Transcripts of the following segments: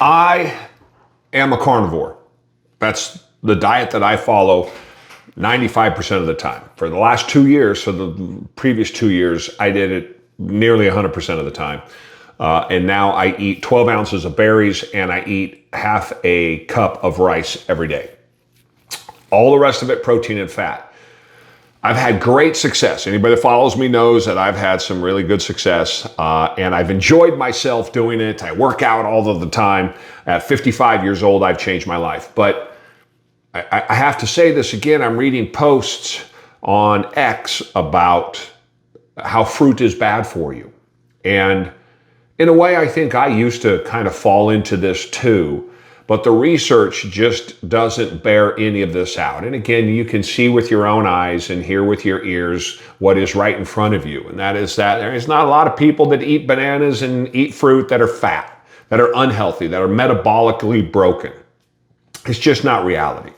I am a carnivore. That's the diet that I follow 95% of the time. For the last 2 years, for the previous 2 years, I did it nearly 100% of the time. And now I eat 12 ounces of berries and I eat half a cup of rice every day. All the rest of it, protein and fat. I've had great success. Anybody that follows me knows that I've had some really good success, and I've enjoyed myself doing it. I work out all of the time. At 55 years old, I've changed my life. But I have to say this again. I'm reading posts on X about how fruit is bad for you. And in a way, I think I used to kind of fall into this too. But the research just doesn't bear any of this out. And again, you can see with your own eyes and hear with your ears what is right in front of you. And that is that there's not a lot of people that eat bananas and eat fruit that are fat, that are unhealthy, that are metabolically broken. It's just not reality.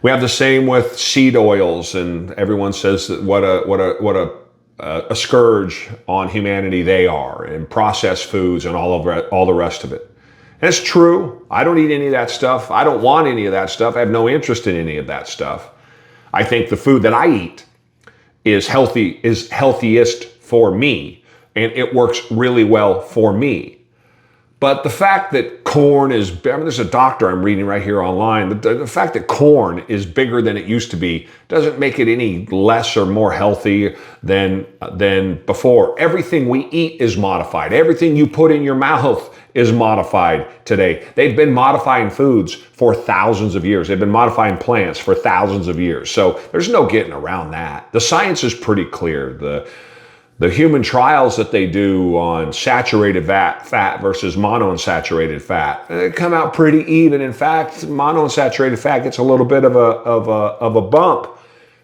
We have the same with seed oils, and everyone says that what a scourge on humanity they are, and processed foods and all the rest of it. And it's true. I don't eat any of that stuff. I don't want any of that stuff. I have no interest in any of that stuff. I think the food that I eat is healthiest for me, and it works really well for me. But the fact that corn is, there's a doctor I'm reading right here online, the fact that corn is bigger than it used to be doesn't make it any less or more healthy than before. Everything we eat is modified. Everything you put in your mouth is modified today. They've been modifying foods for thousands of years. They've been modifying plants for thousands of years. So there's no getting around that. The science is pretty clear. The human trials that they do on saturated fat versus monounsaturated fat, they come out pretty even. In fact, monounsaturated fat gets a little bit of a bump.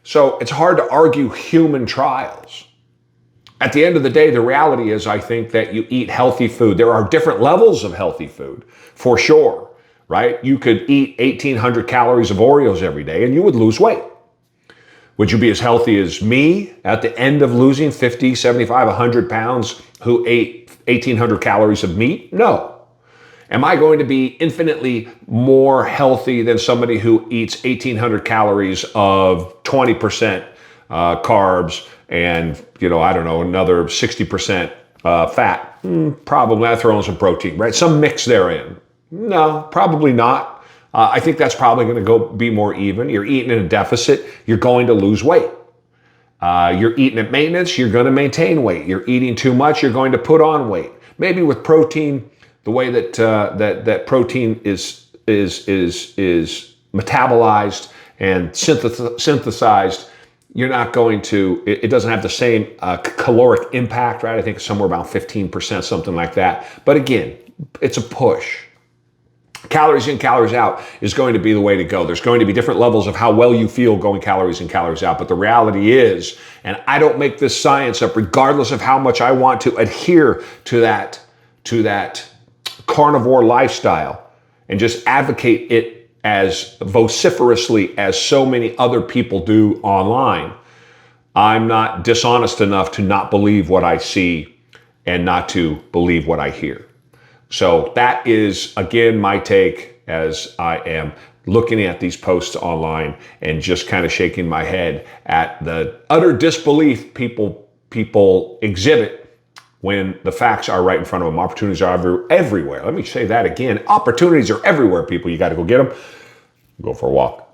So it's hard to argue human trials. At the end of the day, the reality is, I think that you eat healthy food. There are different levels of healthy food, for sure, right? You could eat 1,800 calories of Oreos every day and you would lose weight. Would you be as healthy as me at the end of losing 50, 75, 100 pounds who ate 1,800 calories of meat? No. Am I going to be infinitely more healthy than somebody who eats 1,800 calories of 20% carbs and, another 60% fat? Probably. I throw in some protein, right? Some mix therein. No, probably not. I think that's probably going to be more even. You're eating in a deficit, you're going to lose weight. You're eating at maintenance, you're going to maintain weight. You're eating too much, you're going to put on weight. Maybe with protein, the way that that protein is metabolized and synthesized, you're not going to. It doesn't have the same caloric impact, right? I think it's somewhere about 15%, something like that. But again, it's a push. Calories in, calories out is going to be the way to go. There's going to be different levels of how well you feel going calories in, calories out. But the reality is, and I don't make this science up, regardless of how much I want to adhere to that carnivore lifestyle and just advocate it as vociferously as so many other people do online, I'm not dishonest enough to not believe what I see and not to believe what I hear. So that is, again, my take as I am looking at these posts online and just kind of shaking my head at the utter disbelief people exhibit when the facts are right in front of them. Opportunities are everywhere. Let me say that again. Opportunities are everywhere, people. You got to go get them. Go for a walk.